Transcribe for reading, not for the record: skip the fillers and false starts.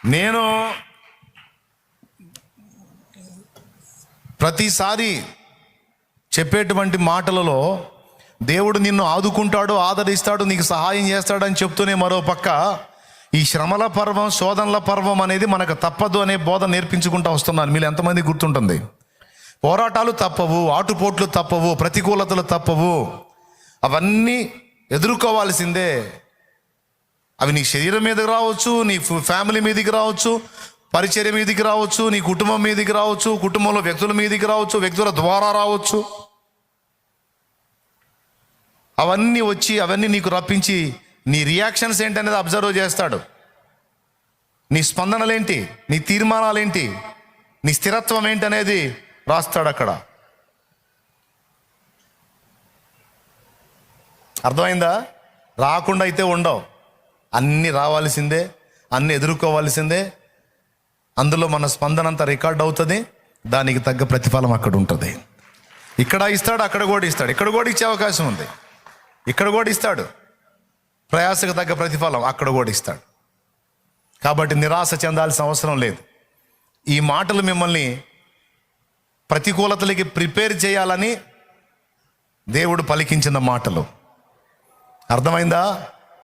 నేను ప్రతిసారి చెప్పేటువంటి మాటలలో దేవుడు నిన్ను ఆదుకుంటాడు, ఆదరిస్తాడు, నీకు సహాయం చేస్తాడని చెప్తూనే మరో పక్క ఈ శ్రమల పర్వం, శోధనల పర్వం అనేది మనకు తప్పదు అనే బోధ నేర్పించుకుంటూ వస్తున్నాను. మీరు ఎంతమంది గుర్తుంటుంది? పోరాటాలు తప్పవు, ఆటుపోట్లు తప్పవు, ప్రతికూలతలు తప్పవు, అవన్నీ ఎదుర్కోవాల్సిందే. అవి నీ శరీరం మీదకి రావచ్చు, నీ ఫ్యామిలీ మీదకి రావచ్చు, పరిచర్య మీదకి రావచ్చు, నీ కుటుంబం మీదకి రావచ్చు, కుటుంబంలో వ్యక్తుల మీదకి రావచ్చు, వ్యక్తుల ద్వారా రావచ్చు. అవన్నీ వచ్చి అవన్నీ నీకు రప్పించి నీ రియాక్షన్స్ ఏంటనేది అబ్జర్వ్ చేస్తాడు. నీ స్పందనలేంటి, నీ తీర్మానాలేంటి, నీ స్థిరత్వం ఏంటనేది రాస్తాడు అక్కడ. అర్థమైందా? రాకుండా అయితే ఉండవు, అన్నీ రావాల్సిందే, అన్నీ ఎదుర్కోవాల్సిందే. అందులో మన స్పందన అంతా రికార్డ్ అవుతుంది, దానికి తగ్గ ప్రతిఫలం అక్కడ ఉంటుంది. ఇక్కడ ఇస్తాడు, అక్కడ కూడా ఇస్తాడు. ఇక్కడ కూడా ఇచ్చే అవకాశం ఉంది, ఇక్కడ కూడా ఇస్తాడు. ప్రయాసకు తగ్గ ప్రతిఫలం అక్కడ కూడా ఇస్తాడు. కాబట్టి నిరాశ చెందాల్సిన అవసరం లేదు. ఈ మాటలు మిమ్మల్ని ప్రతికూలతలకి ప్రిపేర్ చేయాలని దేవుడు పలికించిన మాటలు. అర్థమైందా?